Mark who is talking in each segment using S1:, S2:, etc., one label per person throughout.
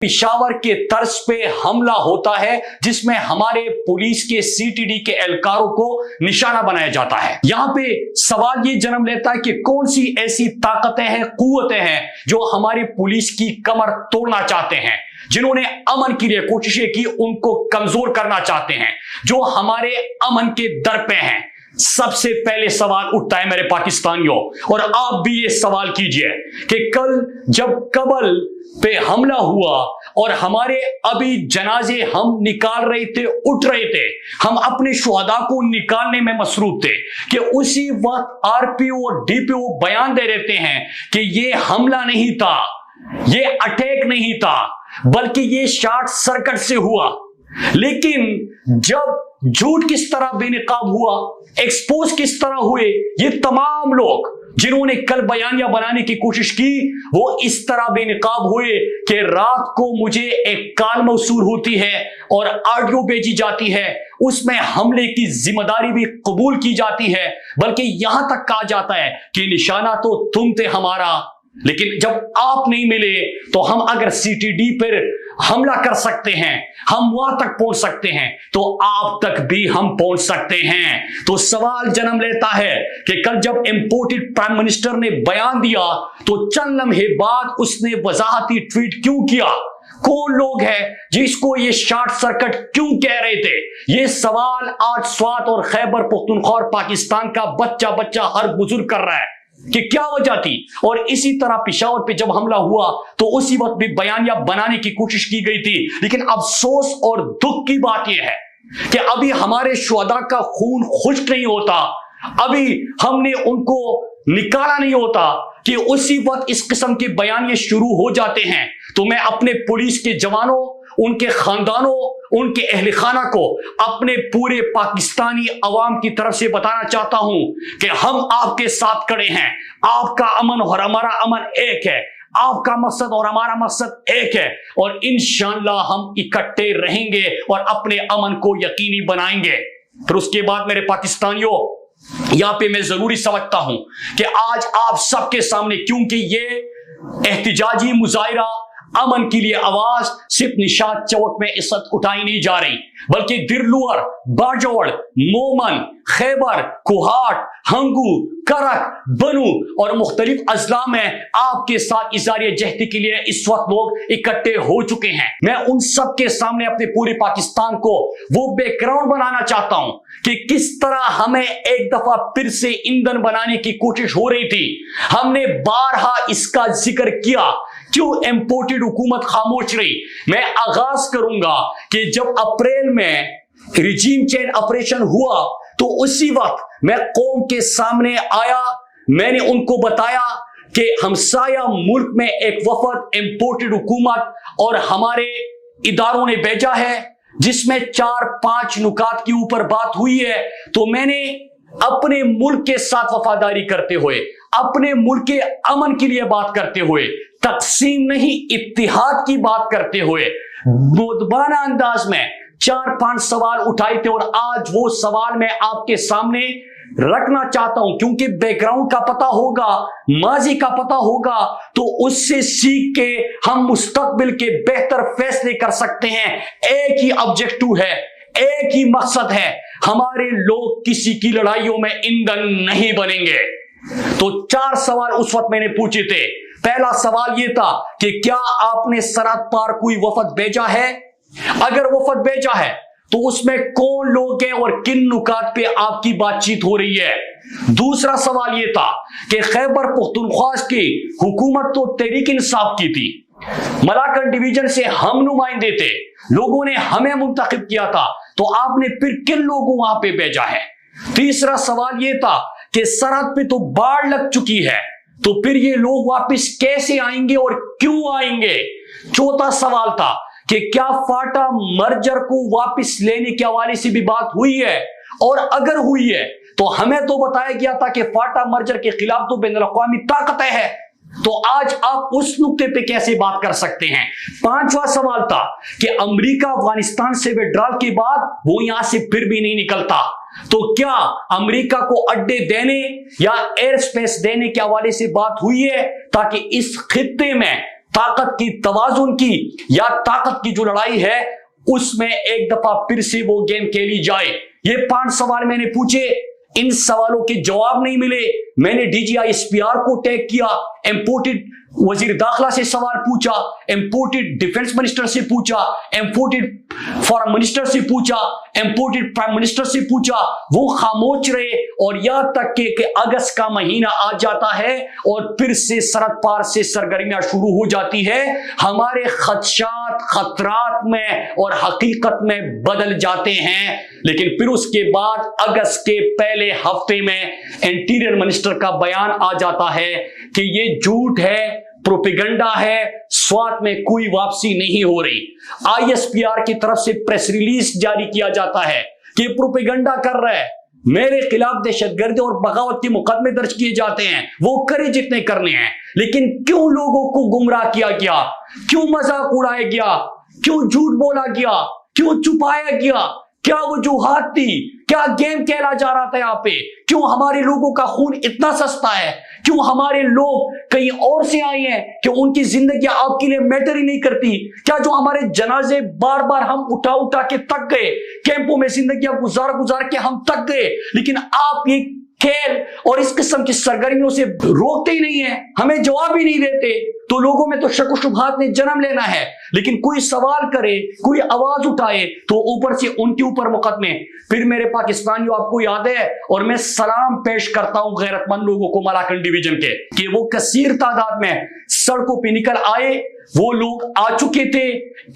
S1: पेशावर के तर्ज पे हमला होता है जिसमें हमारे पुलिस के सीटीडी के एहलकारों को निशाना बनाया जाता है। यहां पे सवाल ये जन्म लेता है कि कौन सी ऐसी ताकतें हैं, कुव्वतें हैं जो हमारी पुलिस की कमर तोड़ना चाहते हैं, जिन्होंने अमन के लिए कोशिशें की उनको कमजोर करना चाहते हैं, जो हमारे अमन के दर पे हैं। सबसे पहले सवाल उठता है मेरे पाकिस्तानियों, और आप भी ये सवाल कीजिए कि कल जब कबल पे हमला हुआ और हमारे अभी जनाजे हम निकाल रहे थे, उठ रहे थे, हम अपने शुहदा को निकालने में मसरूफ थे कि उसी वक्त आरपीओ और डीपीओ बयान दे देते हैं कि ये हमला नहीं था, ये अटैक नहीं था, बल्कि ये शॉर्ट सर्किट से हुआ। लेकिन जब झूठ किस तरह बेनकाब हुआ, एक्सपोज किस तरह हुए, ये तमाम लोग जिन्होंने कल बयानिया बनाने की कोशिश की वो इस तरह बेनकाब हुए कि रात को मुझे एक कॉल मौसूल होती है और ऑडियो भेजी जाती है, उसमें हमले की जिम्मेदारी भी कबूल की जाती है, बल्कि यहां तक कहा जाता है कि निशाना तो तुम थे हमारा, लेकिन जब आप नहीं मिले तो हम अगर सीटीडी पर हमला कर सकते हैं, हम वहां तक पहुंच सकते हैं, तो आप तक भी हम पहुंच सकते हैं। तो सवाल जन्म लेता है कि कल जब इंपोर्टेड प्राइम मिनिस्टर ने बयान दिया तो चंद लम्हे बाद उसने वजाहती ट्वीट क्यों किया? कौन लोग हैं जिसको ये शॉर्ट सर्किट क्यों कह रहे थे? ये सवाल आज स्वात और खैबर पख्तूनख्वा और पाकिस्तान का बच्चा बच्चा हर बुजुर्ग कर रहा है कि क्या वजह थी। और इसी तरह पेशावर पे जब हमला हुआ तो उसी वक्त भी बयानिया बनाने की कोशिश की गई थी, लेकिन अफसोस और दुख की बात यह है कि अभी हमारे शुहदा का खून खुश्क नहीं होता, अभी हमने उनको निकाला नहीं होता कि उसी वक्त इस किस्म के बयानिए शुरू हो जाते हैं। तो मैं अपने पुलिस के जवानों, उनके खानदानों, उनके अहल खाना को, अपने पूरे पाकिस्तानी अवाम की तरफ से बताना चाहता हूं कि हम आपके साथ खड़े हैं। आपका अमन और हमारा अमन एक है, आपका मकसद और हमारा मकसद एक है, और इंशाअल्लाह हम इकट्ठे रहेंगे और अपने अमन को यकीनी बनाएंगे। फिर उसके बाद मेरे पाकिस्तानियों, यहां पे मैं जरूरी समझता हूं कि आज आप सबके सामने, क्योंकि ये एहतिजाजी मुजाहिरा, अमन के लिए आवाज सिर्फ निशात चौक में इस वक्त उठाई नहीं जा रही, बल्कि दिरलुअर, बाजौड़, मोमन, खैबर, कुहाट, हंगू, करक, बनू और मुख्तलिफ अजला में आपके साथ इज़हार जहदी के लिए इस वक्त लोग इकट्ठे हो चुके हैं। मैं उन सब के सामने अपने पूरे पाकिस्तान को वो बैकग्राउंड बनाना चाहता हूं कि किस तरह हमें एक दफा फिर से ईंधन बनाने की कोशिश हो रही थी। हमने बारहा इसका जिक्र किया, क्यों इंपोर्टेड हुकूमत खामोश रही। मैं आगाज करूंगा कि जब अप्रैल में रिजीम चेंज ऑपरेशन हुआ तो उसी वक्त मैं कौम के सामने आया, मैंने उनको बताया कि हमसाया मुल्क में एक वफद इंपोर्टेड हुकूमत और हमारे इदारों ने भेजा है जिसमें 4-5 नुकात के ऊपर बात हुई है। तो मैंने अपने मुल्क के साथ वफादारी करते हुए, अपने मुल्क के अमन के लिए बात करते हुए, तकसीम नहीं इत्तिहाद की बात करते हुए मुदबाना अंदाज में 4-5 सवाल उठाए थे, और आज वो सवाल मैं आपके सामने रखना चाहता हूं, क्योंकि बैकग्राउंड का पता होगा, माजी का पता होगा, तो उससे सीख के हम मुस्तकबिल के बेहतर फैसले कर सकते हैं। एक ही ऑब्जेक्टिव है, एक ही मकसद है, हमारे लोग किसी की लड़ाइयों में ईंधन नहीं बनेंगे। तो 4 सवाल उस वक्त मैंने पूछे थे। पहला सवाल यह था कि क्या आपने सरहद पार कोई वफद भेजा है? अगर वफद भेजा है तो उसमें कौन लोग हैं और किन नुकात पे आपकी बातचीत हो रही है? दूसरा सवाल यह था कि खैबर पख्तूनख्वा की हुकूमत तो तहरीक इंसाफ की थी, मलाकन डिवीजन से हम नुमाइंदे थे, लोगों ने हमें मुंतखब किया था, तो आपने फिर किन लोगों वहां पे भेजा है? तीसरा सवाल यह था कि सरहद पे तो बाढ़ लग चुकी है, तो फिर ये लोग वापस कैसे आएंगे और क्यों आएंगे? चौथा सवाल था कि क्या फाटा मर्जर को वापस लेने के हवाले से भी बात हुई है, और अगर हुई है तो हमें तो बताया गया था कि फाटा मर्जर के खिलाफ तो बैनुल अक़वामी ताकतें हैं, तो आज आप उस नुक्ते पे कैसे बात कर सकते हैं? पांचवा सवाल था कि अमेरिका अफगानिस्तान से विड्रॉल के बाद वो यहां से फिर भी नहीं निकलता, तो क्या अमेरिका को अड्डे देने या एयर स्पेस देने के हवाले से बात हुई है ताकि इस खित्ते में طاقت کی توازن کی یا طاقت کی جو لڑائی ہے اس میں ایک دفعہ پھر سے وہ گیم کھیلی جائے۔ یہ 5 سوال میں نے پوچھے، ان سوالوں کے جواب نہیں ملے۔ میں نے D G I S P R کو ٹیگ کیا، امپورٹڈ وزیر داخلہ سے سوال پوچھا، امپورٹڈ ڈیفنس منسٹر سے پوچھا، امپورٹڈ فارن منسٹر سے پوچھا، امپورٹڈ پرائم منسٹر سے پوچھا، وہ خاموش رہے۔ اور یہاں تک کہ اگست کا مہینہ آ جاتا ہے اور پھر سے سرحد پار سے سرگرمیاں شروع ہو جاتی ہے، ہمارے خدشات خطرات میں اور حقیقت میں بدل جاتے ہیں۔ لیکن پھر اس کے بعد اگست کے پہلے ہفتے میں انٹیریئر منسٹر کا بیان آ جاتا ہے کہ یہ جھوٹ ہے، پروپیگنڈا ہے، سوات میں کوئی واپسی نہیں ہو رہی۔ آئی ایس پی آر کی طرف سے پریس ریلیز جاری کیا جاتا ہے کہ پروپیگنڈا کر رہا ہے، میرے خلاف دہشت گردی اور بغاوت کے مقدمے درج کیے جاتے ہیں، وہ کرے جتنے کرنے ہیں۔ لیکن کیوں لوگوں کو گمراہ کیا گیا، کیوں مذاق اڑایا گیا، کیوں جھوٹ بولا گیا، کیوں چھپایا گیا، کیا وجوہات تھی، کیا گیم کھیلا جا رہا تھا یہاں پہ، کیوں ہمارے لوگوں کا خون اتنا سستا ہے، کیوں ہمارے لوگ کہیں اور سے آئے ہیں کہ ان کی زندگی آپ کے لیے میٹر ہی نہیں کرتی، کیا جو ہمارے جنازے بار بار ہم اٹھا اٹھا کے تک گئے، کیمپوں میں زندگیاں گزار کے ہم تک گئے، لیکن آپ یہ کھیل اور اس قسم کی سرگرمیوں سے روکتے ہی نہیں ہیں، ہمیں جواب ہی نہیں دیتے۔ تو لوگوں میں تو شک و شبہات نے جنم لینا ہے، لیکن کوئی سوال کرے، کوئی آواز اٹھائے تو اوپر سے ان کے اوپر مقدمے۔ پھر میرے پاکستانیوں، آپ کو یاد ہے، اور میں سلام پیش کرتا ہوں غیرت مند لوگوں کو ملاکنڈ ڈویژن کے، کہ وہ کثیر تعداد میں سڑکوں پہ نکل آئے، وہ لوگ آ چکے تھے،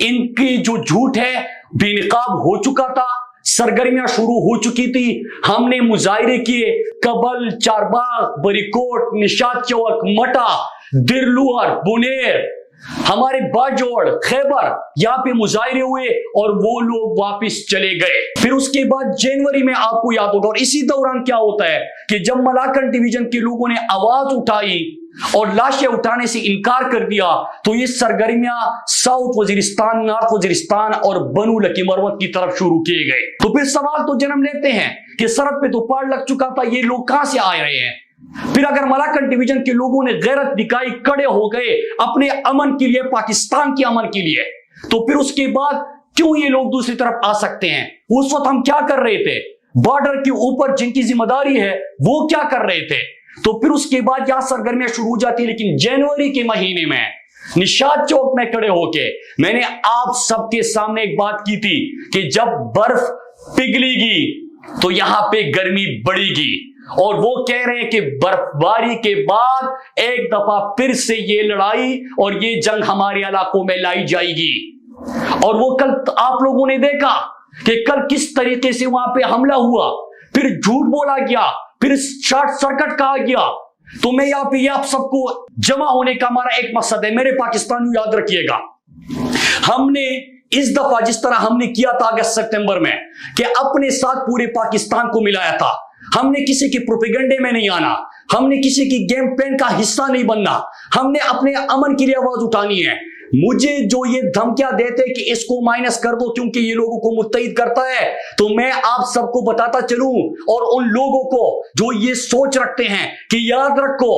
S1: ان کی جو جھوٹ ہے بے نقاب ہو چکا تھا، سرگرمیاں شروع ہو چکی تھی، ہم نے مظاہرے کیے، کبل، چارباغ، بریکوٹ، نشاط چوک، مٹا، درلوار، بنیر، ہمارے باجوڑ، خیبر، یہاں پہ مظاہرے ہوئے اور وہ لوگ واپس چلے گئے۔ پھر اس کے بعد جنوری میں آپ کو یاد ہوگا، اور اسی دوران کیا ہوتا ہے کہ جب ملاکنڈ ڈویژن کے لوگوں نے آواز اٹھائی اور لاشیں اٹھانے سے انکار کر دیا تو یہ سرگرمیاں ساؤتھ وزیرستان، نارتھ وزیرستان اور بنو لکی مروت کی طرف شروع کیے گئے۔ تو پھر سوال تو جنم لیتے ہیں کہ سرحد پہ تو پاڑ لگ چکا تھا، یہ لوگ کہاں سے آ رہے ہیں؟ پھر اگر ملاکنڈ ڈویژن کے لوگوں نے غیرت دکھائی، کڑے ہو گئے اپنے امن کے لیے، پاکستان کے امن کے لیے، تو پھر اس کے بعد کیوں یہ لوگ دوسری طرف آ سکتے ہیں؟ اس وقت ہم کیا کر رہے تھے؟ بارڈر کے اوپر جن کی ذمہ داری ہے وہ کیا کر رہے تھے؟ تو پھر اس کے بعد یہاں سرگرمیاں شروع ہو جاتی ہیں۔ لیکن جنوری کے مہینے میں نشاط چوک میں کھڑے ہو کے میں نے آپ سب کے سامنے ایک بات کی تھی کہ جب برف پگھلے گی تو یہاں پہ گرمی بڑھے گی، اور وہ کہہ رہے ہیں کہ برف باری کے بعد ایک دفعہ پھر سے یہ لڑائی اور یہ جنگ ہمارے علاقوں میں لائی جائے گی۔ اور وہ کل آپ لوگوں نے دیکھا کہ کل کس طریقے سے وہاں پہ حملہ ہوا، پھر جھوٹ بولا گیا، پھر شارٹ سرکٹ کہا گیا۔ تو میں یہاں پہ آپ سب کو جمع ہونے کا ہمارا ایک مقصد ہے، میرے پاکستانیوں یاد رکھیے گا، ہم نے اس دفعہ جس طرح ہم نے کیا تھا اگست سپتمبر میں کہ اپنے ساتھ پورے پاکستان کو ملایا تھا، ہم نے کسی کے پروپیگنڈے میں نہیں آنا، ہم نے کسی کی گیم پلان کا حصہ نہیں بننا، ہم نے اپنے امن کے لیے آواز اٹھانی ہے۔ مجھے جو یہ دھمکیاں دیتے کہ اس کو مائنس کر دو کیونکہ یہ لوگوں کو متحد کرتا ہے، تو میں آپ سب کو بتاتا چلوں، اور ان لوگوں کو جو یہ سوچ رکھتے ہیں کہ یاد رکھو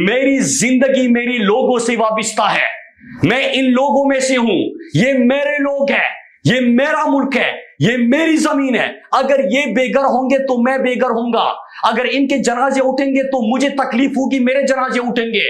S1: میری زندگی میری لوگوں سے وابستہ ہے، میں ان لوگوں میں سے ہوں، یہ میرے لوگ ہیں، یہ میرا ملک ہے، یہ میری زمین ہے، اگر یہ بے گھر ہوں گے تو میں بے گھر ہوں گا، اگر ان کے جنازے اٹھیں گے تو مجھے تکلیف ہوگی، میرے جنازے اٹھیں گے۔